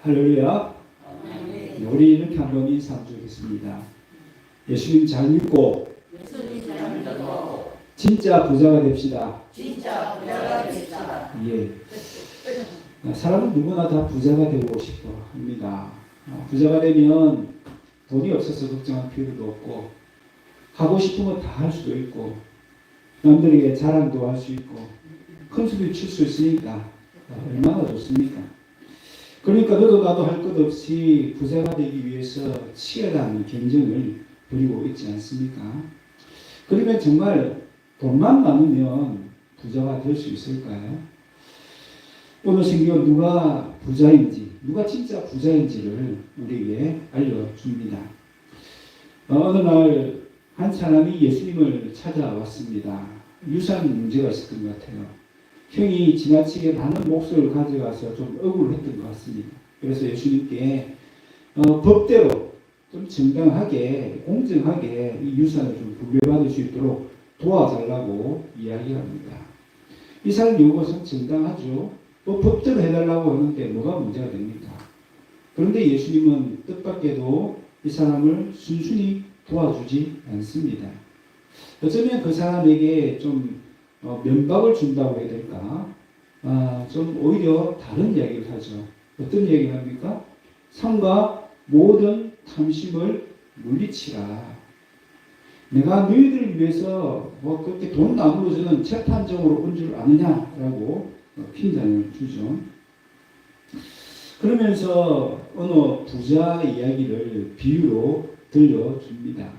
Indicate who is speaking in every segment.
Speaker 1: 할렐루야. 우리 이렇게 한번 인사 드리겠습니다. 예수님 잘 믿고 진짜 부자가 됩시다. 예. 사람은 누구나 다 부자가 되고 싶어 합니다. 부자가 되면 돈이 없어서 걱정할 필요도 없고 하고 싶은 거 다 할 수도 있고 남들에게 자랑도 할 수 있고 큰 소리 칠 수 있으니까 얼마나 좋습니까? 그러니까 너도 나도 할 것 없이 부자가 되기 위해서 치열한 경쟁을 벌이고 있지 않습니까? 그러면 정말 돈만 많으면 부자가 될 수 있을까요? 오늘 성경 누가 부자인지, 누가 진짜 부자인지를 우리에게 알려줍니다. 어느 날 한 사람이 예수님을 찾아왔습니다. 유산 문제가 있었던 것 같아요. 형이 지나치게 많은 몫을 가져가서 좀 억울했던 것 같습니다. 그래서 예수님께 법대로 좀 정당하게, 공정하게 이 유산을 좀 분배받을 수 있도록 도와달라고 이야기합니다. 이 사람 요것은 정당하죠. 법대로 해달라고 하는데 뭐가 문제가 됩니까? 그런데 예수님은 뜻밖에도 이 사람을 순순히 도와주지 않습니다. 어쩌면 그 사람에게 좀 면박을 준다고 해야 될까? 좀 오히려 다른 이야기를 하죠. 어떤 이야기를 합니까? 삼가 모든 탐심을 물리치라. 내가 너희들을 위해서 그렇게 돈 나누어주는 재판정으로 온 줄 아느냐라고 핀잔을 주죠. 그러면서 어느 부자 이야기를 비유로 들려줍니다.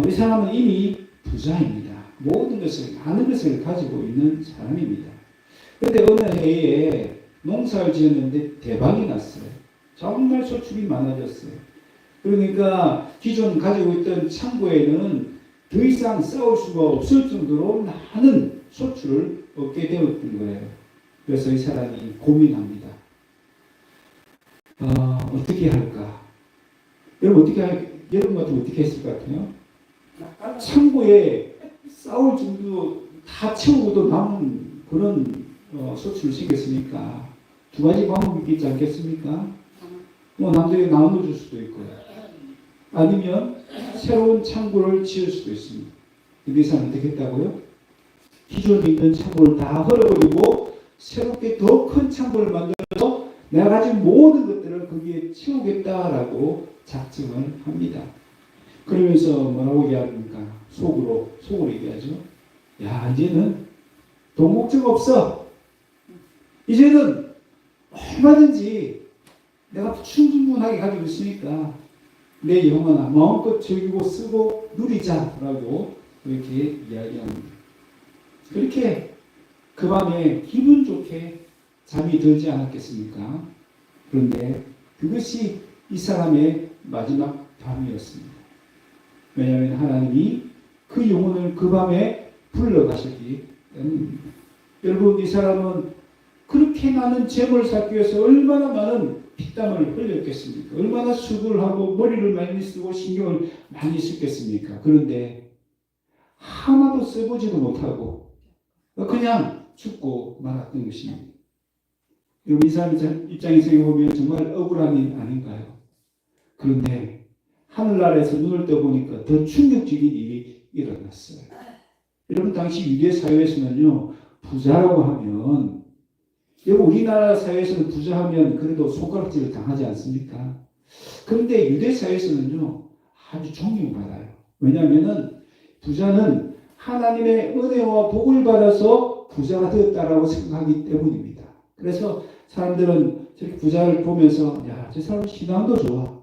Speaker 1: 이 사람은 이미 부자입니다. 모든 것을, 많은 것을 가지고 있는 사람입니다. 그런데 어느 해에 농사를 지었는데 대박이 났어요. 정말 소출이 많아졌어요. 그러니까 기존 가지고 있던 창고에는 더 이상 싸울 수가 없을 정도로 많은 소출을 얻게 되었던 거예요. 그래서 이 사람이 고민합니다. 어떻게 할까? 여러분 같으면 어떻게 했을 것 같아요? 창고에 싸울 정도 다 채우고도 남은 그런 소출이 생겼으니까 두 가지 방법이 있지 않겠습니까? 남들에게 나눠줄 수도 있고요. 아니면 새로운 창고를 지을 수도 있습니다. 근데 이 사람은 어떻게 했다고요? 기존에 있는 창고를 다 헐어버리고 새롭게 더 큰 창고를 만들어서 내가 가진 모든 것들을 거기에 채우겠다라고 작정을 합니다. 그러면서 뭐라고 얘기합니까? 속으로 얘기하죠. 야, 이제는 돈 걱정 없어. 이제는 얼마든지 내가 충분하게 가지고 있으니까 내 영혼아 마음껏 즐기고 쓰고 누리자라고 그렇게 이야기합니다. 그렇게 그 밤에 기분 좋게 잠이 들지 않았겠습니까? 그런데 그것이 이 사람의 마지막 밤이었습니다. 왜냐하면 하나님이 그 영혼을 그 밤에 불러가셨기 때문입니다. 여러분, 이 사람은 그렇게 많은 재물을 쌓기 위해서 얼마나 많은 피땀을 흘렸겠습니까? 얼마나 수고를 하고 머리를 많이 쓰고 신경을 많이 썼겠습니까? 그런데 하나도 써보지도 못하고 그냥 죽고 말았던 것입니다. 여러분, 이 사람 입장에서 보면 정말 억울함이 아닌가요? 그런데 하늘나라에서 눈을 떠보니까 더 충격적인 일이 일어났어요. 여러분, 당시 유대 사회에서는요, 부자라고 하면, 여러분, 우리나라 사회에서는 부자하면 그래도 손가락질을 당하지 않습니까? 그런데 유대 사회에서는요, 아주 존경받아요. 왜냐하면 부자는 하나님의 은혜와 복을 받아서 부자가 되었다라고 생각하기 때문입니다. 그래서 사람들은 저렇게 부자를 보면서, 야, 저 사람 신앙도 좋아.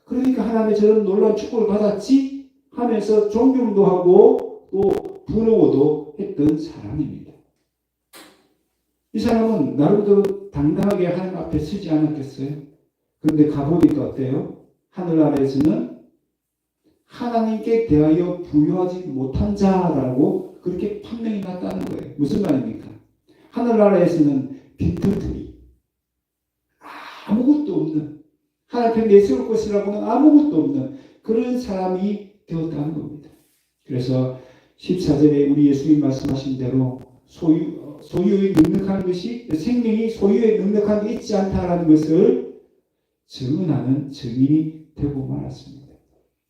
Speaker 1: 그러니까 하나님의 저런 놀라운 축복을 받았지 하면서 존경도 하고 또 부러워도 했던 사람입니다. 이 사람은 나름대로 당당하게 하나님 앞에 서지 않았겠어요? 그런데 가보니까 어때요? 하늘나라에서는 하나님께 대하여 부유하지 못한 자라고 그렇게 판명이 났다는 거예요. 무슨 말입니까? 하늘나라에서는 빈털터리, 아무것도 없는, 하나님 내세울 것이라고는 아무것도 없는 그런 사람이 되었다는 겁니다. 그래서 14절에 우리 예수님 말씀하신 대로 소유에 능력한 것이 생명이 소유에 능력한 게 있지 않다라는 것을 증언하는 증인이 되고 말았습니다.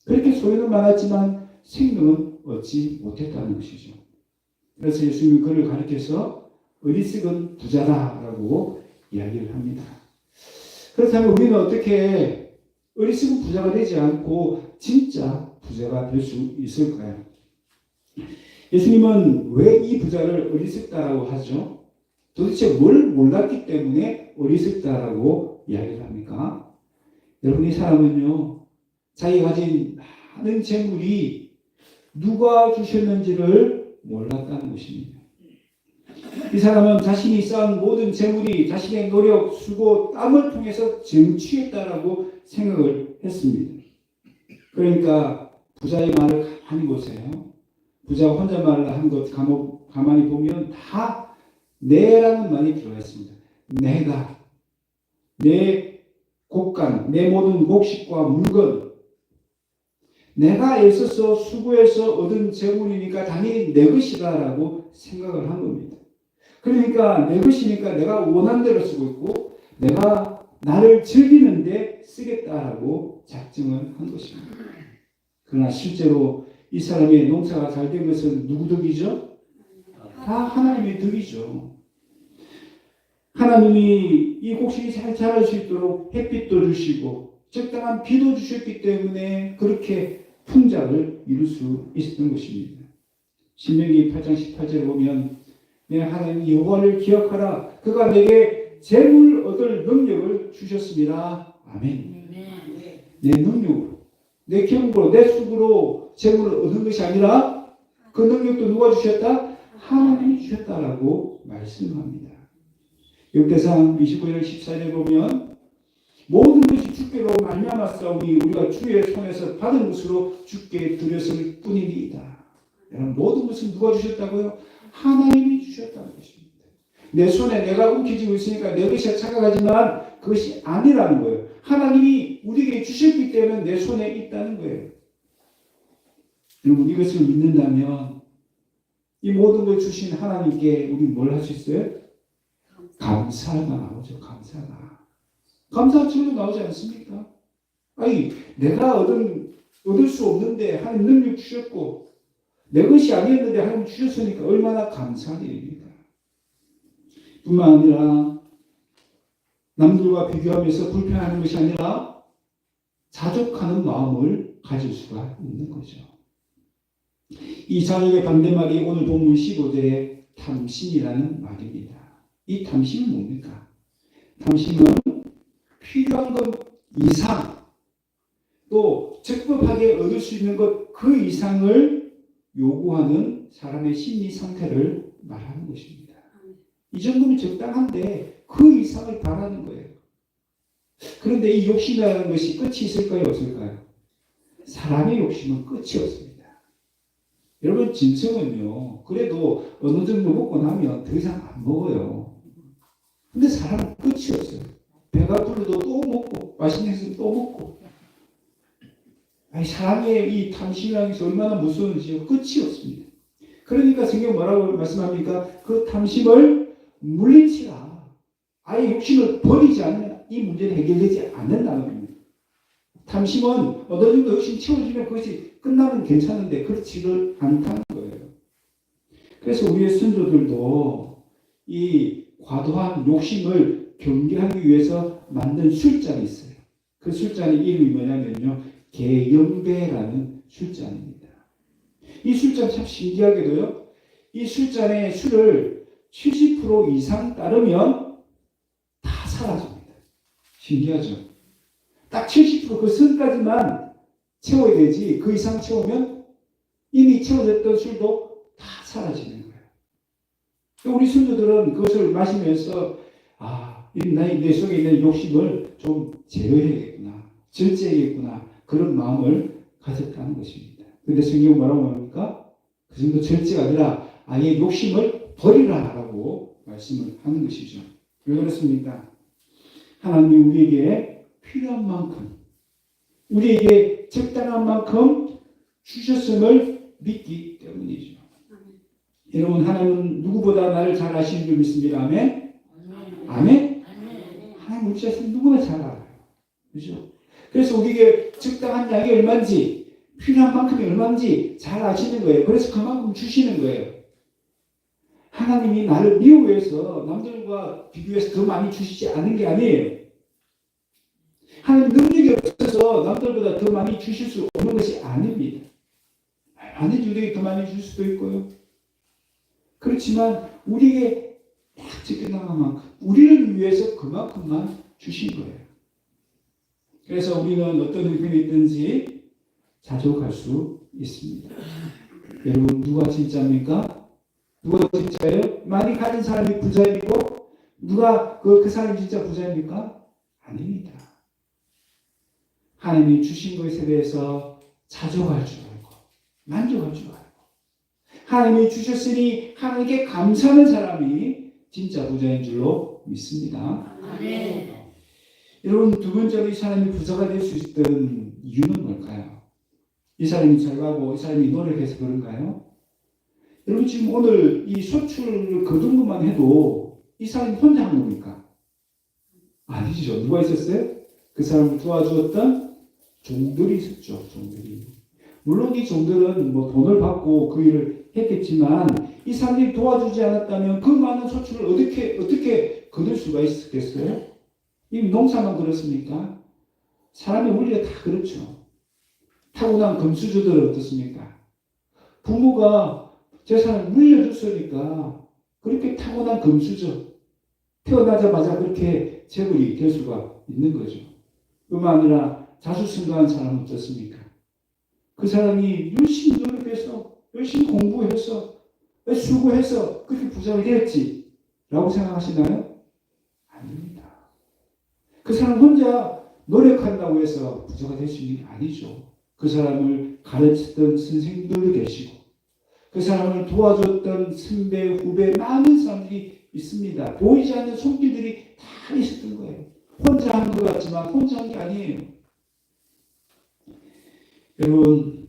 Speaker 1: 그렇게 소유는 많았지만 생명은 얻지 못했다는 것이죠. 그래서 예수님이 그를 가리켜서 어리석은 부자다라고 이야기를 합니다. 그렇다면 우리는 어떻게 어리석은 부자가 되지 않고 진짜 부자가 될 수 있을까요? 예수님은 왜 이 부자를 어리석다라고 하죠? 도대체 뭘 몰랐기 때문에 어리석다라고 이야기를 합니까? 여러분, 이 사람은요, 자기가 가진 많은 재물이 누가 주셨는지를 몰랐다는 것입니다. 이 사람은 자신이 쌓은 모든 재물이 자신의 노력, 수고, 땀을 통해서 쟁취했다라고 생각을 했습니다. 그러니까 부자의 말을 가만히 보세요. 부자가 혼자 말을 한 것 가만히 보면 다 내라는 말이 들어가 있습니다. 내가, 내 곡간, 내 모든 곡식과 물건, 내가 애써서 수고해서 얻은 재물이니까 당연히 내 것이다라고 생각을 한 겁니다. 그러니까 내 것이니까 내가 원하는 대로 쓰고 있고 내가 나를 즐기는데 쓰겠다라고 작정을 한 것입니다. 그러나 실제로 이 사람의 농사가 잘 된 것은 누구 덕이죠? 다 하나님의 덕이죠. 하나님이 이 곡식이 잘 자랄 수 있도록 햇빛도 주시고 적당한 비도 주셨기 때문에 그렇게 풍작을 이룰 수 있었던 것입니다. 신명기 8장 18절에 보면 내 하나님 여호와를 기억하라. 그가 내게 재물 얻을 능력을 주셨습니다. 아멘. 내 능력으로, 내 경으로, 내 수고로 재물을 얻은 것이 아니라 그 능력도 누가 주셨다? 하나님이 주셨다라고 말씀합니다. 역대상 29장 14절에 보면 모든 것이 주께로 말미암았사오니 우리가 주의 손에서 받은 것으로 주께 드렸을 뿐이니이다. 여러분, 모든 것은 누가 주셨다고요? 하나님이 주셨다는 것입니다. 내 손에 내가 움켜쥐고 있으니까 내 것이 착각하지만 그것이 아니라는 거예요. 하나님이 우리에게 주셨기 때문에 내 손에 있다는 거예요. 여러분, 이것을 믿는다면 이 모든 걸 주신 하나님께 우리 뭘 할 수 있어요? 감사가 나오죠. 감사 절로 나오지 않습니까? 아니, 내가 얻을 수 없는데 하나님 능력 주셨고 내 것이 아니었는데 하나님 주셨으니까 얼마나 감사한 일입니까? 뿐만 아니라 남들과 비교하면서 불평하는 것이 아니라 자족하는 마음을 가질 수가 있는 거죠. 이 자족의 반대말이 오늘 본문 15절에 탐심이라는 말입니다. 이 탐심은 뭡니까? 탐심은 필요한 것 이상 또 적법하게 얻을 수 있는 것 그 이상을 요구하는 사람의 심리 상태를 말하는 것입니다. 이 정도면 적당한데 그 이상을 바라는 거예요. 그런데 이 욕심이라는 것이 끝이 있을까요? 없을까요? 사람의 욕심은 끝이 없습니다. 여러분, 짐승은요, 그래도 어느 정도 먹고 나면 더 이상 안 먹어요. 근데 사람은 끝이 없어요. 배가 불러도 또 먹고 맛있는 거 있으면 또 먹고. 아니, 사람의 이 탐심이라는 것이 얼마나 무서운지 끝이 없습니다. 그러니까 성경 뭐라고 말씀합니까? 그 탐심을 물리치라. 아예 욕심을 버리지 않으면 이 문제는 해결되지 않는다는 겁니다. 탐심은 어느 정도 욕심 채워지면 그것이 끝나면 괜찮은데 그렇지를 않다는 거예요. 그래서 우리의 선조들도 이 과도한 욕심을 경계하기 위해서 만든 술잔이 있어요. 그 술잔의 이름이 뭐냐면요, 계영배라는 술잔입니다. 이 술잔 참 신기하게도요, 이 술잔에 술을 70% 이상 따르면 다 사라집니다. 신기하죠? 딱 70% 그 선까지만 채워야 되지 그 이상 채우면 이미 채워졌던 술도 다 사라지는 거예요. 우리 선조들은 그것을 마시면서 내 속에 있는 욕심을 좀 제어해야겠구나, 절제해야겠구나, 그런 마음을 가졌다는 것입니다. 그런데 성경은 뭐라고 합니까? 그 정도 절제가 아니라 아예 욕심을 버리라라고 말씀을 하는 것이죠. 왜 그렇습니까? 하나님이 우리에게 필요한 만큼, 우리에게 적당한 만큼 주셨음을 믿기 때문이죠. 여러분, 하나님은 누구보다 나를 잘 아시는 줄 믿습니다. 아멘? 아멘? 하나님 우리 자신 누구나 잘 알아요. 그죠? 그래서 우리에게 적당한 양이 얼마인지, 필요한 만큼이 얼마인지 잘 아시는 거예요. 그래서 그만큼 주시는 거예요. 하나님이 나를 미워해서 남들과 비교해서 더 많이 주시지 않은 게 아니에요. 하나님 능력이 없어서 남들보다 더 많이 주실 수 없는 것이 아닙니다. 아니지, 우리에게 더 많이 줄 수도 있고요. 그렇지만 우리에게 딱 적당한 만큼, 우리를 위해서 그만큼만 주신 거예요. 그래서 우리는 어떤 형편이 있든지 자족할 수 있습니다. 여러분, 누가 진짜입니까? 누가 진짜예요? 많이 가진 사람이 부자이고 누가 그 사람이 진짜 부자입니까? 아닙니다. 하나님이 주신 것에 대해서 자족할 줄 알고 만족할 줄 알고 하나님이 주셨으니 하나님께 감사하는 사람이 진짜 부자인 줄로 믿습니다.
Speaker 2: 아멘.
Speaker 1: 여러분, 두 번째로 이 사람이 부자가 될 수 있던 이유는 뭘까요? 이 사람이 잘 가고 이 사람이 노력해서 그런가요? 여러분, 지금 오늘 이 소출을 거둔 것만 해도 이 사람이 혼자 한 겁니까? 아니죠. 누가 있었어요? 그 사람을 도와주었던 종들이 있었죠. 종들이. 물론 이 종들은 뭐 돈을 받고 그 일을 했겠지만 이 사람들이 도와주지 않았다면 그 많은 소출을 어떻게 거둘 수가 있었겠어요? 이 농사만 그렇습니까? 사람의 원리가 다 그렇죠. 타고난 금수저들은 어떻습니까? 부모가 재산을 물려줬으니까 그렇게 타고난 금수저, 태어나자마자 그렇게 재벌이 될 수가 있는 거죠. 뿐만 아니라 자수성가한 사람은 어떻습니까? 그 사람이 열심히 노력해서, 열심히 공부해서, 수고해서 그렇게 부자가 되었지 라고 생각하시나요? 아닙니다. 그 사람 혼자 노력한다고 해서 부자가 될 수 있는 게 아니죠. 그 사람을 가르쳤던 선생님들도 계시고 그 사람을 도와줬던 선배, 후배 많은 사람들이 있습니다. 보이지 않는 손길들이 다 있었던 거예요. 혼자 한 것 같지만 혼자 한 게 아니에요. 여러분,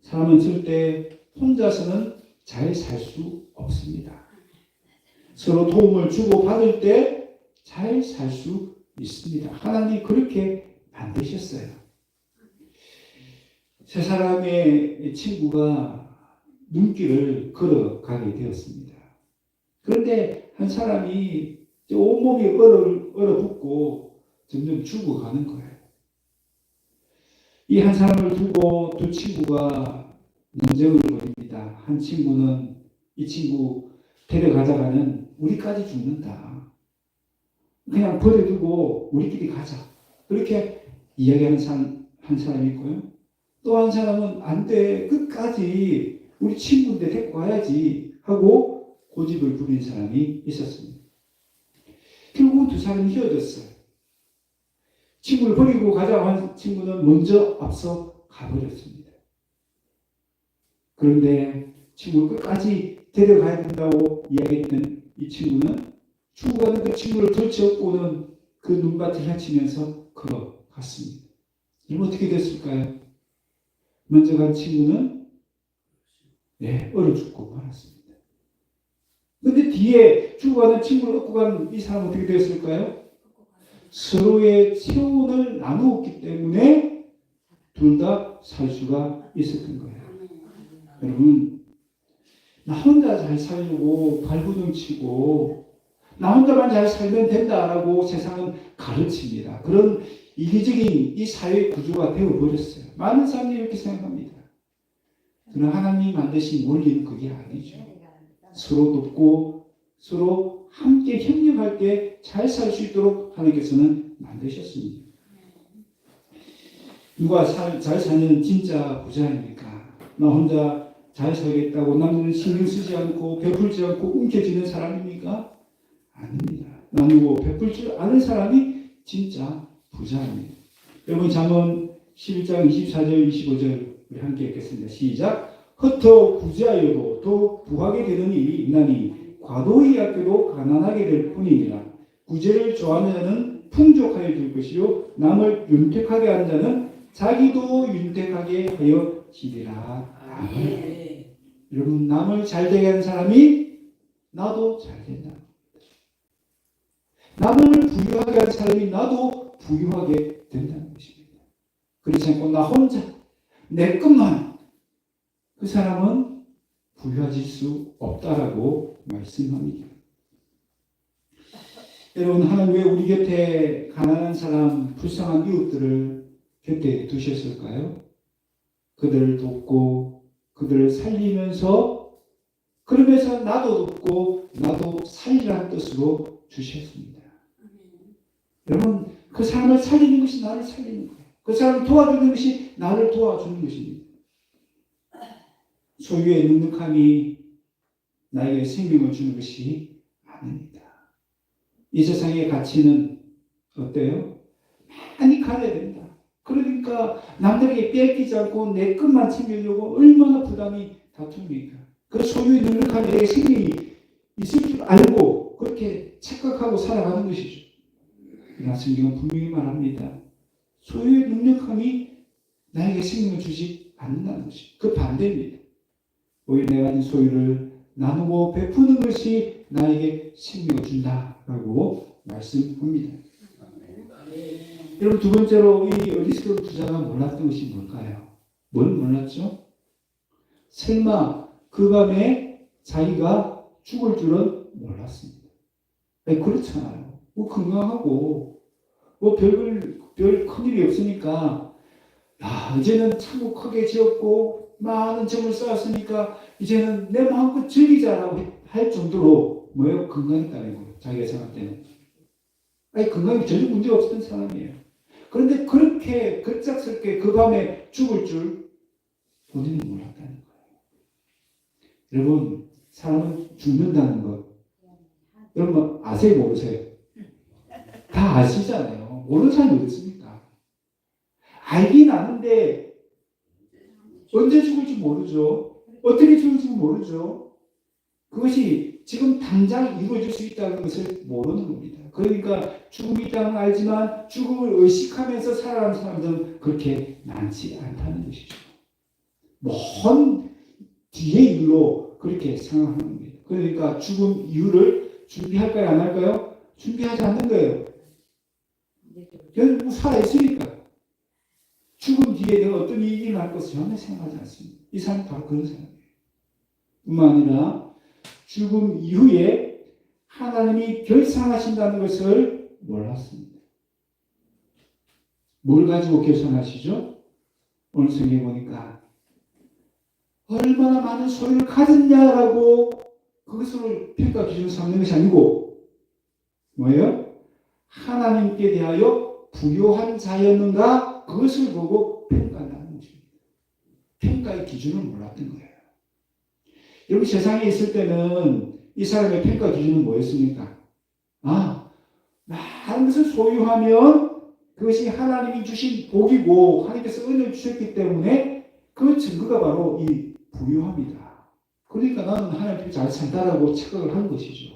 Speaker 1: 사람은 절대 혼자서는 잘 살 수 없습니다. 서로 도움을 주고 받을 때 잘 살 수 있습니다. 하나님이 그렇게 만드셨어요. 세 사람의 친구가 눈길을 걸어가게 되었습니다. 그런데 한 사람이 온몸이 얼어붙고 점점 죽어가는 거예요. 이 한 사람을 두고 두 친구가 논쟁을 벌입니다. 한 친구는 이 친구 데려가다가는 우리까지 죽는다. 그냥 버려두고 우리끼리 가자. 그렇게 이야기하는 한 사람이 있고요. 또 한 사람은 안 돼. 끝까지 우리 친구인데 데리고 가야지 하고 고집을 부린 사람이 있었습니다. 결국 두 사람이 헤어졌어요. 친구를 버리고 가자고 한 친구는 먼저 앞서 가버렸습니다. 그런데 친구를 끝까지 데려가야 된다고 이야기했던 이 친구는 죽어가는 그 친구를 덜치업고는 그 눈밭을 헤치면서 걸어갔습니다. 이러면 어떻게 됐을까요? 먼저 간 친구는 얼어 죽고 말았습니다. 그런데 뒤에 죽어가는 친구를 얻고 간 이 사람은 어떻게 됐을까요? 서로의 체온을 나누었기 때문에 둘 다 살 수가 있었던 거예요. 여러분, 나 혼자 잘 살려고 발버둥 치고 나 혼자만 잘 살면 된다라고 세상은 가르칩니다. 그런 이기적인 이 사회 구조가 되어버렸어요. 많은 사람들이 이렇게 생각합니다. 그러나 하나님이 만드신 원리는 그게 아니죠. 서로 돕고 서로 함께 협력할 때 잘 살 수 있도록 하나님께서는 만드셨습니다. 누가 잘 사는 진짜 부자입니까? 나 혼자 잘 살겠다고 남들은 신경 쓰지 않고 베풀지 않고 움켜쥐는 사람입니까? 아닙니다. 나누고 베풀 줄 아는 사람이 진짜 부자입니다. 여러분, 잠언 11장 24절 25절 우리 함께 읽겠습니다. 시작. 흩어 부자여도 더 부하게 되는 일이 있나니 과도히 아껴도 가난하게 될 뿐이니라. 구제를 좋아하는 자는 풍족하게 될 것이요 남을 윤택하게 하는 자는 자기도 윤택하게 하여 지리라. 아멘. 여러분, 남을 잘 되게 하는 사람이 나도 잘 된다. 남을 부유하게 하는 사람이 나도 부유하게 된다는 것입니다. 그렇지 않고 나 혼자 내 것만, 그 사람은 부유해질 수 없다라고 말씀합니다. 여러분, 하나님 왜 우리 곁에 가난한 사람, 불쌍한 이웃들을 곁에 두셨을까요? 그들을 돕고 그들을 살리면서, 그러면서 나도 돕고 나도 살리라는 뜻으로 주셨습니다. 여러분, 그 사람을 살리는 것이 나를 살리는 거예요. 그 사람을 도와주는 것이 나를 도와주는 것입니다. 소유의 넉넉함이 나에게 생명을 주는 것이 아닙니다. 이 세상의 가치는 어때요? 많이 가져야 된다. 그러니까 남들에게 뺏기지 않고 내 것만 챙기려고 얼마나 부담이 다툽니까? 그 소유의 넉넉함이 내 생명이 있을 줄 알고 그렇게 착각하고 살아가는 것이죠. 그러나 성경은 분명히 말합니다. 소유의 넉넉함이 나에게 생명을 주지 않는다는 것이 그 반대입니다. 오히려 내가 가진 소유를 나누고 베푸는 것이 나에게 생명을 준다라고 말씀합니다. 여러분, 두 번째로 이 어리석은 부자가 몰랐던 것이 뭘까요? 뭘 몰랐죠? 설마 그 밤에 자기가 죽을 줄은 몰랐습니다. 아니, 그렇잖아요. 뭐 건강하고 뭐 별 큰일이 없으니까, 야, 이제는 창고 크게 지었고 많은 점을 쌓았으니까 이제는 내 마음껏 즐기자라고 할 정도로 뭐예요? 건강했다는 거예요. 자기가 생각할 때는. 아니, 건강이 전혀 문제 없었던 사람이에요. 그런데 그렇게 급작스럽게 그 밤에 죽을 줄 본인은 몰랐다는 거예요. 여러분, 사람은 죽는다는 것, 여러분 아세요? 모르세요? 다 아시잖아요. 모르는 사람이 어디 있습니까? 알긴 아는데 언제 죽을지 모르죠. 어떻게 죽을지 모르죠. 그것이 지금 당장 이루어질 수 있다는 것을 모르는 겁니다. 그러니까 죽음이 있다는 걸 알지만 죽음을 의식하면서 살아가는 사람들은 그렇게 많지 않다는 것이죠. 먼 뒤의 일로 그렇게 생각하는 겁니다. 그러니까 죽음 이유를 준비할까요? 안 할까요? 준비하지 않는 거예요. 그냥 살아있으니까. 죽음 뒤에 내가 어떤 일이 날 것을 전혀 생각하지 않습니다. 이 사람이 바로 그런 사람이에요. 뿐만 아니라 죽음 이후에 하나님이 결산하신다는 것을 몰랐습니다. 뭘 가지고 결산하시죠? 오늘 성경에 보니까 얼마나 많은 소유를 가졌냐라고 그것을 평가 기준으로 삼는 것이 아니고 뭐예요? 하나님께 대하여 부요한 자였는가, 그것을 보고 평가한다는 것입니다. 평가의 기준을 몰랐던 거예요. 여러분, 세상에 있을 때는 이 사람의 평가 기준은 뭐였습니까? 많은 것을 소유하면 그것이 하나님이 주신 복이고 하나님께서 은혜를 주셨기 때문에 그 증거가 바로 이 부유함이다. 그러니까 나는 하나님께 잘 산다라고 착각을 하는 것이죠.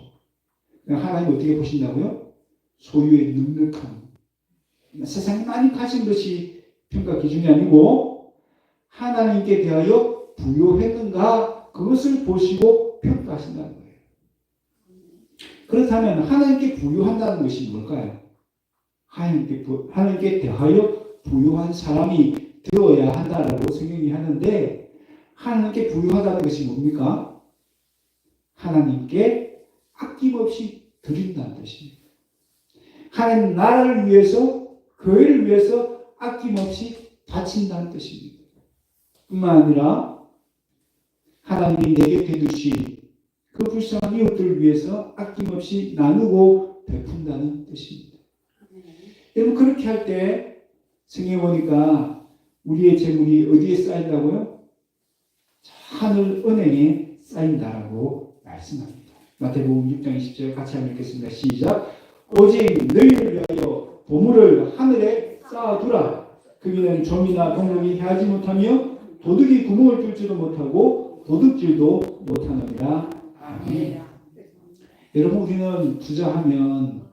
Speaker 1: 하나님 어떻게 보신다고요? 소유의 넉넉함. 세상에 많이 가진 것이 평가 기준이 아니고 하나님께 대하여 부유했는가, 그것을 보시고 평가하신다는 거예요. 그렇다면 하나님께 부유한다는 것이 뭘까요? 하나님께 대하여 부유한 사람이 되어야 한다라고 성경이 하는데, 하나님께 부유하다는 것이 뭡니까? 하나님께 아낌없이 드린다는 뜻입니다. 하나님 나라를 위해서, 교회를 위해서 아낌없이 바친다는 뜻입니다. 뿐만 아니라 하나님이 내 곁에 두신 그 불쌍한 이웃들을 위해서 아낌없이 나누고 베푼다는 뜻입니다. 여러분, 그렇게 할 때 성경에 보니까 우리의 재물이 어디에 쌓인다고요? 하늘 은행에 쌓인다라고 말씀합니다. 마태복음 6장 20절 같이 한번 읽겠습니다. 시작. 오직 너희를 위하여 보물을 하늘에 쌓아두라. 거기는 좀이나 동물이 해하지 못하며 도둑이 구멍을 뚫지도 못하고 도둑질도 못하느니라. 아멘. 여러분, 우리는 부자하면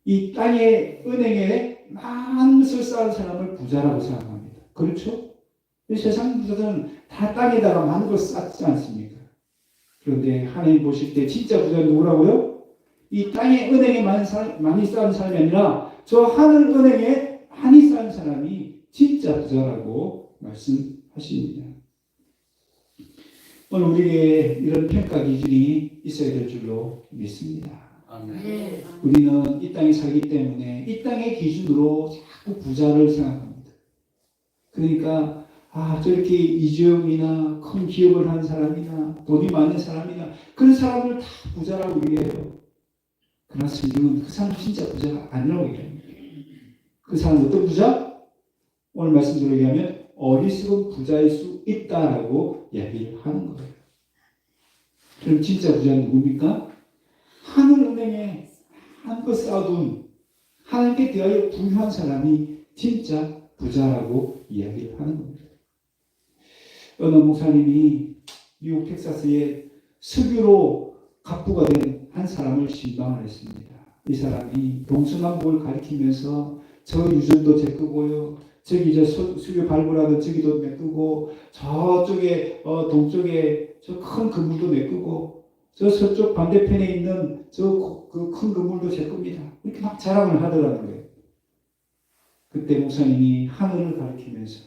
Speaker 1: 이 땅의 은행에 많은 것을 쌓은 사람을 부자라고 생각합니다. 그렇죠? 세상 부자들은 다 땅에다가 많은 걸 쌓지 않습니까? 그런데 하나님 보실 때 진짜 부자는 누구라고요? 이 땅에 은행에 많이 쌓은 사람이 아니라 저 하늘 은행에 많이 쌓은 사람이 진짜 부자라고 말씀하십니다. 오늘 우리에게 이런 평가 기준이 있어야 될 줄로 믿습니다.
Speaker 2: 아멘.
Speaker 1: 우리는 이 땅에 살기 때문에 이 땅의 기준으로 자꾸 부자를 생각합니다. 그러니까 저렇게 이주영이나 큰 기업을 한 사람이나 돈이 많은 사람이나 그런 사람을 다 부자라고 얘기해요. 그러나 성경은 그 사람 진짜 부자가 아니라고 얘기합니다. 그 사람은 어떤 부자? 오늘 말씀대로 얘기하면 어리석은 부자일 수 있다라고 이야기를 하는 거예요. 그럼 진짜 부자는 누굽니까? 하늘은행에 한껏 쌓아둔 하나님께 대하여 부유한 사람이 진짜 부자라고 이야기를 하는 겁니다. 어느 목사님이 미국 텍사스에 석유로 갑부가 된 한 사람을 신방을 했습니다. 이 사람이 동서남북을 가리키면서 저 유전도 제 거고요. 저기 이제 석유 발굴하던 저기도 내 거고 저쪽에 동쪽에 저 큰 건물도 내 거고 저 서쪽 반대편에 있는 저 그 큰 건물도 제 겁니다. 이렇게 막 자랑을 하더라는 거예요. 그때 목사님이 하늘을 가리키면서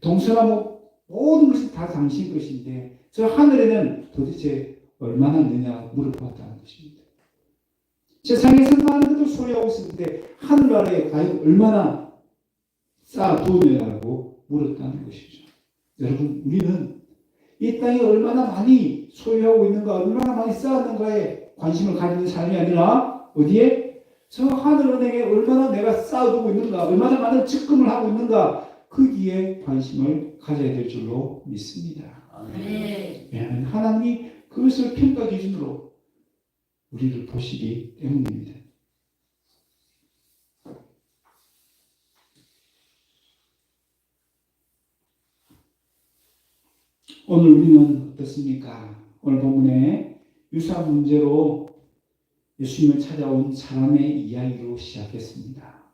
Speaker 1: 동서남북 모든 것이 다 당신 것인데 저 하늘에는 도대체 얼마나 있느냐 물어봤다는 것입니다. 세상에서 많은 것들 소리하고 있었는데 하늘나라에 과연 얼마나 쌓아두느냐고 물었다는 것이죠. 여러분, 우리는 이 땅에 얼마나 많이 소유하고 있는가, 얼마나 많이 쌓았는가에 관심을 가지는 삶이 아니라 어디에? 저 하늘은행에 얼마나 내가 쌓아두고 있는가, 얼마나 많은 적금을 하고 있는가, 거기에 관심을 가져야 될 줄로 믿습니다.
Speaker 2: 네.
Speaker 1: 왜냐하면 하나님이 그것을 평가 기준으로 우리를 보시기 때문입니다. 오늘 우리는 어떻습니까? 오늘 본문에 유사 문제로 예수님을 찾아온 사람의 이야기로 시작했습니다.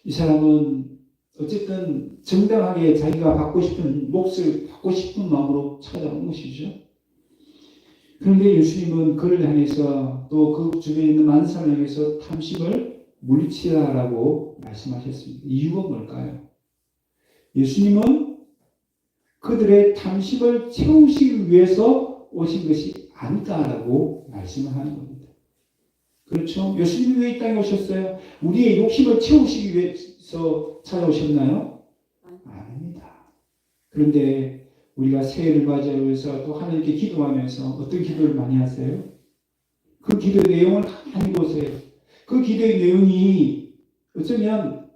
Speaker 1: 이 사람은 어쨌든 정당하게 자기가 받고 싶은 몫을 받고 싶은 마음으로 찾아온 것이죠. 그런데 예수님은 그를 향해서 또 그 주변에 있는 많은 사람을 향해서 탐심을 물리치라라고 말씀하셨습니다. 이유가 뭘까요? 예수님은 그들의 탐심을 채우시기 위해서 오신 것이 아니다라고 말씀을 하는 겁니다. 그렇죠? 예수님이 왜 이 땅에 오셨어요? 우리의 욕심을 채우시기 위해서 찾아오셨나요? 아닙니다. 그런데 우리가 새해를 맞이하면서 또 하나님께 기도하면서 어떤 기도를 많이 하세요? 그 기도의 내용을 가만히 보세요. 그 기도의 내용이 어쩌면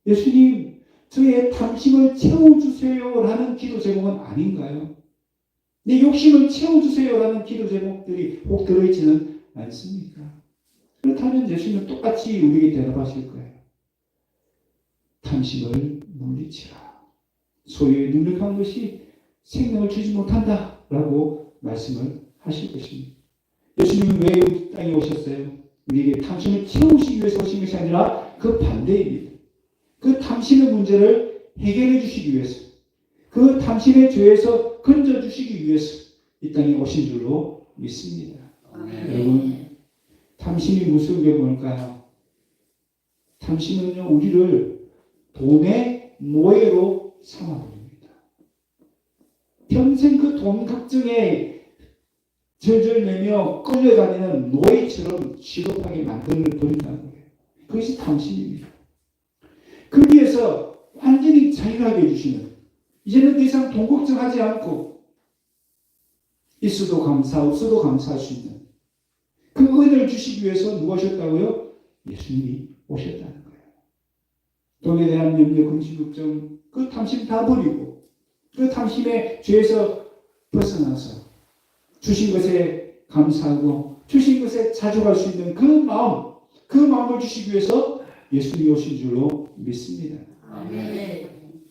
Speaker 1: 예수님 저의 탐심을 채워주세요라는 기도 제목은 아닌가요? 내 욕심을 채워주세요라는 기도 제목들이 꼭 들어있지는 않습니까? 그렇다면 예수님은 똑같이 우리에게 대답하실 거예요. 탐심을 물리치라. 소유에 능력한 것이 생명을 주지 못한다라고 말씀을 하실 것입니다. 예수님은 왜 이 땅에 오셨어요? 우리에게 탐심을 채우시기 위해서 오신 것이 아니라 그 반대입니다. 그 탐심의 문제를 해결해 주시기 위해서, 그 탐심의 죄에서 건져주시기 위해서 이 땅에 오신 줄로 믿습니다. 여러분, 탐심이 무슨 게 뭘까요? 탐심은요, 우리를 돈의 노예로 삼아버립니다. 평생 그 돈 걱정에 절절매며 끌려다니는 노예처럼 취급하게 만들어버린다는 거예요. 그것이 탐심입니다. 거기에서 완전히 자유하게 해주시는, 이제는 더 이상 돈 걱정하지 않고 있어도 감사, 없어도 감사할 수 있는 그 은혜를 주시기 위해서 누가 오셨다고요? 예수님이 오셨다는 거예요. 돈에 대한 염려, 근심, 걱정, 그 탐심 다 버리고 그 탐심의 죄에서 벗어나서 주신 것에 감사하고 주신 것에 자족할 수 있는 그 마음, 그 마음을 주시기 위해서 예수님이 오신 줄로 믿습니다.
Speaker 2: 아멘.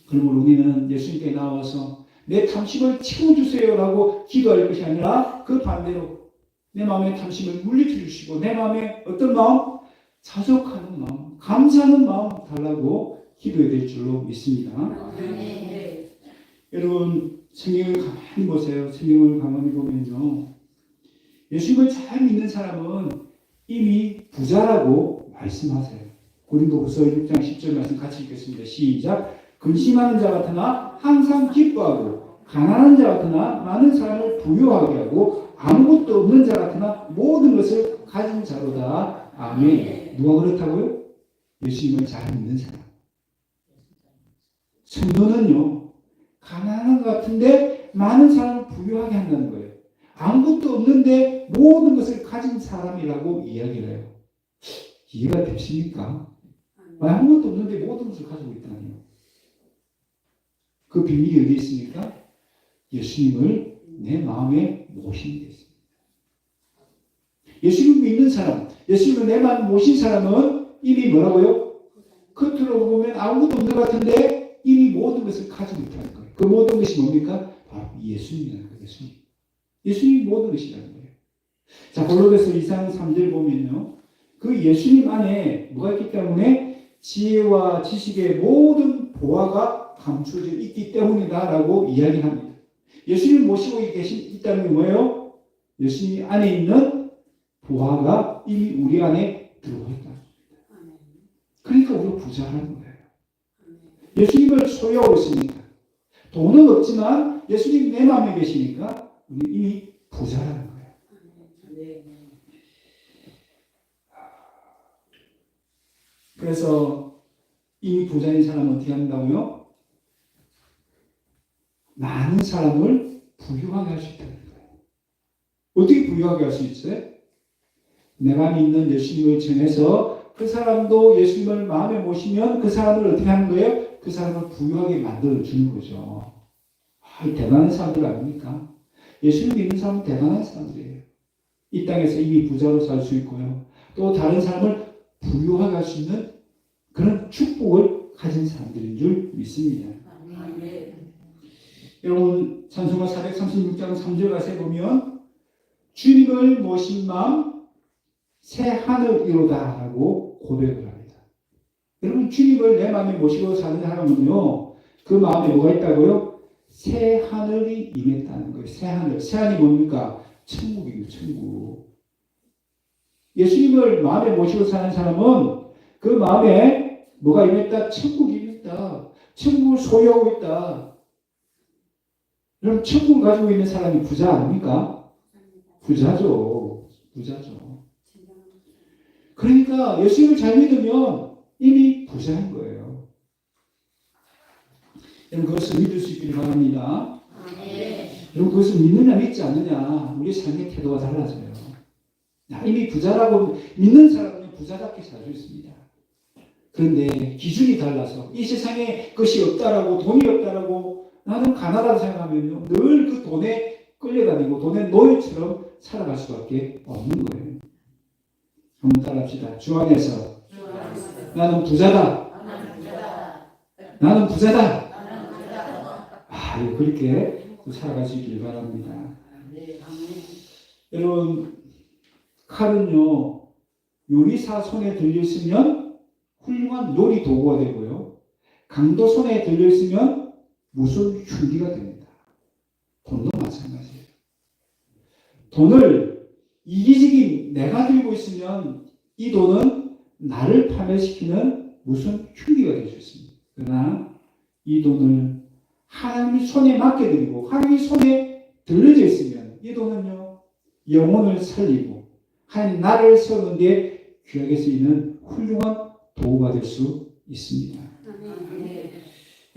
Speaker 1: 그러므로 우리는 예수님께 나와서 내 탐심을 채워주세요라고 기도할 것이 아니라 그 반대로 내 마음의 탐심을 물리쳐 주시고 내 마음에 어떤 마음? 자족하는 마음, 감사하는 마음 달라고 기도해야 될 줄로 믿습니다.
Speaker 2: 아멘.
Speaker 1: 여러분 성경을 가만히 보세요. 성경을 가만히 보면요. 예수님을 잘 믿는 사람은 이미 부자라고 말씀하세요. 고린도후서 6장 10절 말씀 같이 읽겠습니다. 시작. 근심하는 자 같으나 항상 기뻐하고 가난한 자 같으나 많은 사람을 부유하게 하고 아무것도 없는 자 같으나 모든 것을 가진 자로다. 아멘. 누가 그렇다고요? 예수님을 잘 믿는 사람. 성도는요, 가난한 것 같은데 많은 사람을 부유하게 한다는 거예요. 아무것도 없는데 모든 것을 가진 사람이라고 이야기를 해요. 이해가 되십니까? 아무것도 없는데 모든 것을 가지고 있다니요. 그 비밀이 어디 있습니까? 예수님을 내 마음에 모시는 데 있습니다. 예수님을 믿는 사람, 예수님을 내 마음에 모신 사람은 이미 뭐라고요? 겉으로 보면 아무것도 없는 것 같은데 이미 모든 것을 가지고 있다는 거예요. 그 모든 것이 뭡니까? 바로 예수님이라는 거예요. 예수님. 예수님이 모든 것이라는 거예요. 자, 골로새서 2장 3절 보면요. 그 예수님 안에 뭐가 있기 때문에 지혜와 지식의 모든 보화가 감춰져 있기 때문이다라고 이야기합니다. 예수님 모시고 있다는 게 뭐예요? 예수님 안에 있는 보화가 이미 우리 안에 들어와 있다. 그러니까 우리가 부자라는 거예요. 예수님을 소유하고 있으니까. 돈은 없지만 예수님 내 마음에 계시니까 우리 이미 부자라는 거예요. 그래서 이미 부자인 사람은 어떻게 한다고요? 많은 사람을 부유하게 할 수 있다는 거예요. 어떻게 부유하게 할 수 있어요? 내가 믿는 예수님을 전해서 그 사람도 예수님을 마음에 모시면 그 사람을 어떻게 하는 거예요? 그 사람을 부유하게 만들어주는 거죠. 대단한 사람들 아닙니까? 예수님 믿는 사람은 대단한 사람들이에요. 이 땅에서 이미 부자로 살 수 있고요. 또 다른 사람을 부유하게 할 수 있는 그런 축복을 가진 사람들인 줄 믿습니다. 여러분 찬송가 436장 3절 가서 보면 주님을 모신 마음 새 하늘이로다 라고 고백을 합니다. 여러분 주님을 내 마음에 모시고 사는 사람은요, 그 마음에 뭐가 있다고요? 새 하늘이 임했다는 거예요. 새 하늘. 새 하늘이 뭡니까? 천국이에요. 천국. 예수님을 마음에 모시고 사는 사람은 그 마음에 뭐가 임했다? 천국이 임했다. 천국을 소유하고 있다. 여러분 천국을 가지고 있는 사람이 부자 아닙니까? 부자죠. 부자죠. 그러니까 예수님을 잘 믿으면 이미 부자인 거예요. 여러분 그것을 믿을 수 있기를 바랍니다. 여러분 그것을 믿느냐 믿지 않느냐 우리 삶의 태도가 달라져요. 이미 부자라고 믿는 사람은 부자답게 살 수 있습니다. 그런데 기준이 달라서 이 세상에 것이 없다라고 돈이 없다라고 나는 가난하다고 생각하면요 늘 그 돈에 끌려다니고 돈의 노예처럼 살아갈 수밖에 없는 거예요. 한번 따라합시다. 주 안에서 나는 부자다. 나는 부자다. 그렇게 살아갈 수 있길 바랍니다. 여러분 칼은요 요리사 손에 들려있으면 훌륭한 요리 도구가 되고요. 강도 손에 들려있으면 무술 흉기가 됩니다. 돈도 마찬가지예요. 돈을 이기적인 내가 들고 있으면 이 돈은 나를 파멸시키는 무슨 흉기가 될 수 있습니다. 그러나 이 돈을 하나님의 손에 맡겨드리고 하나님의 손에 들려져 있으면 이 돈은요 영혼을 살리고 하나님 나를 세우는 데 귀하게 쓰이는 훌륭한 도구가 될 수 있습니다.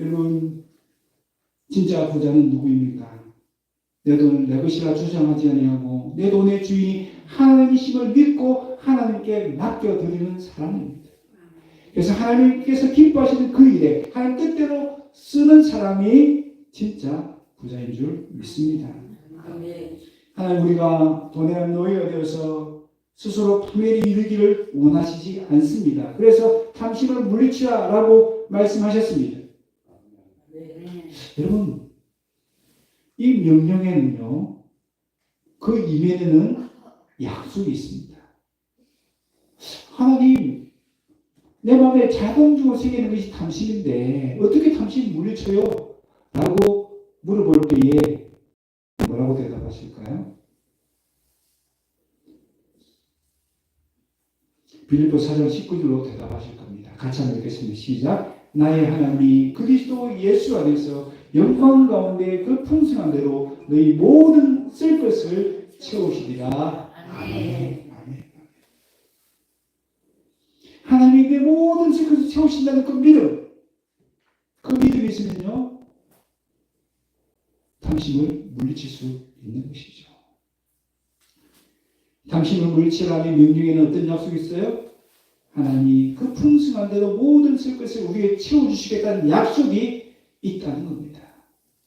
Speaker 1: 여러분 진짜 부자는 누구입니까? 내 돈을 내 것이라 주장하지 아니하고 내 돈의 주인이 하나님이심을 믿고 하나님께 맡겨드리는 사람입니다. 그래서 하나님께서 기뻐하시는 그 일에 하나님 뜻대로 쓰는 사람이 진짜 부자인 줄 믿습니다. 하나님 우리가 돈의 노예가 되어서 스스로 파멸에 이르기를 원하시지 않습니다. 그래서 탐심을 물리치라라고 말씀하셨습니다. 여러분 이 명령에는요 그 이면에는 약속이 있습니다. 하나님 내 마음에 자동적으로 생기는 것이 탐심인데 어떻게 탐심이 물리쳐요? 라고 물어볼 때에 뭐라고 대답하실까요? 빌립보 4장 19절로 대답하실 겁니다. 같이 한번 읽겠습니다. 시작. 나의 하나님이 그리스도 예수 안에서 영광 가운데 그 풍성한 대로 너희 모든 쓸 것을 채우시리라.
Speaker 2: 아멘.
Speaker 1: 아멘. 하나님이 내 모든 쓸 것을 채우신다는 그 믿음, 그 믿음이 있으면요 탐심을 물리칠 수 있는 것이죠. 탐심을 물리치라는 명령에는 어떤 약속이 있어요? 하나님이 그 풍성한 대로 모든 쓸 것을 우리에게 채워주시겠다는 약속이 있다는 겁니다.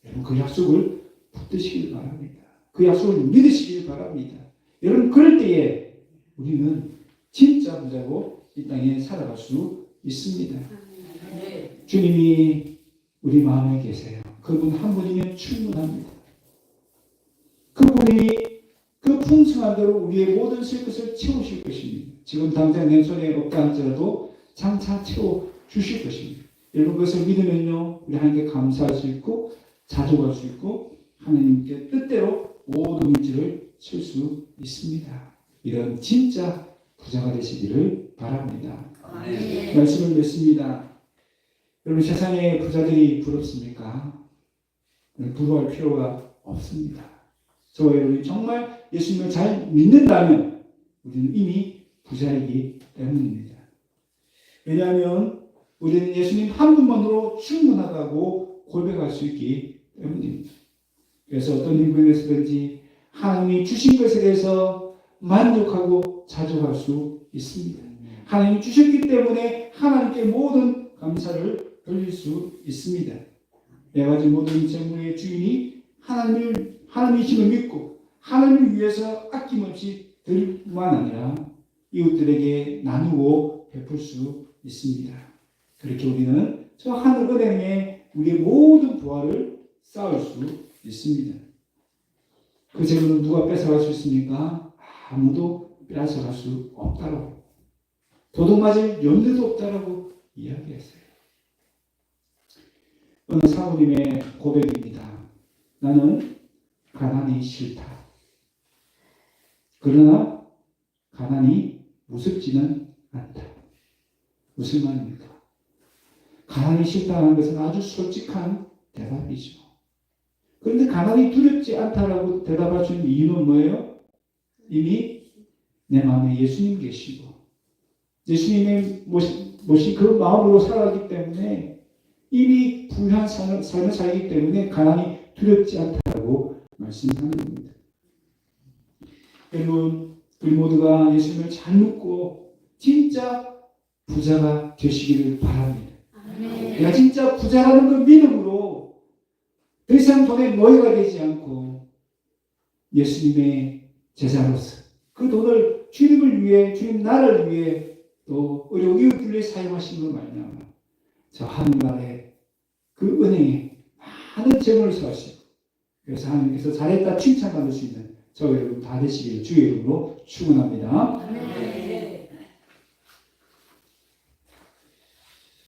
Speaker 1: 여러분 그 약속을 붙드시길 바랍니다. 그 약속을 믿으시길 바랍니다. 여러분 그럴 때에 우리는 진짜 부자로 이 땅에 살아갈 수 있습니다.
Speaker 2: 네.
Speaker 1: 주님이 우리 마음에 계세요. 그분 한 분이면 충분합니다. 그분이 그 풍성한 대로 우리의 모든 쓸 것을 채우실 것입니다. 지금 당장 내 손에 없다 할지라도 장차 채워주실 것입니다. 여러분 그것을 믿으면요 우리 하나님께 감사할 수 있고 자족할 수 있고 하나님께 뜻대로 모든 문제를 칠 수 있습니다. 이런 진짜 부자가 되시기를 바랍니다.
Speaker 2: 아멘.
Speaker 1: 말씀을 맺습니다. 여러분 세상에 부자들이 부럽습니까? 부러워할 필요가 없습니다. 저와 여러분이 정말 예수님을 잘 믿는다면 우리는 이미 부자이기 때문입니다. 왜냐하면 우리는 예수님 한 분만으로 충분하다고 고백할 수 있기 때문입니다. 그래서 어떤 형편에서든지 하나님이 주신 것에 대해서 만족하고 자족할 수 있습니다. 하나님이 주셨기 때문에 하나님께 모든 감사를 돌릴 수 있습니다. 내가 가진 모든 재물의 주인이 하나님이심을 믿고 하나님을 위해서 아낌없이 드릴 뿐만 아니라 이웃들에게 나누고 베풀 수 있습니다. 그렇게 우리는 저 하늘 은행에 우리의 모든 부활을 쌓을 수 있습니다. 그 재물은 누가 뺏어갈 수 있습니까? 아무도 뺏어갈 수 없다라고, 도둑맞을 염려도 없다라고 이야기했어요. 어느 사모님의 고백입니다. 나는 가난이 싫다. 그러나 가난이 무섭지는 않다. 무슨 말입니까? 가난이 싫다는 것은 아주 솔직한 대답이죠. 그런데 가난이 두렵지 않다라고 대답할 수 있는 이유는 뭐예요? 이미 내 마음에 예수님 계시고 예수님의 모신 그 마음으로 살아가기 때문에 이미 부유한 삶을 살기 때문에 가난이 두렵지 않다라고 말씀하는 겁니다. 여러분 우리 모두가 예수님을 잘 믿고 진짜 부자가 되시기를 바랍니다.
Speaker 2: 아멘.
Speaker 1: 내가 진짜 부자라는 그 믿음으로 더 이상 돈에 노예가 되지 않고 예수님의 제자로서 그 돈을 주님을 위해, 주님 나라를 위해 또 어려운 이웃들을 사용하시는 걸 말미암아 저 하늘나라의 그 은행에 많은 재물을 쌓으시고 그래서 하나님께서 잘했다 칭찬받을 수 있는 저 여러분 다 되시기를 주의 이름으로 축원합니다.
Speaker 2: 아멘.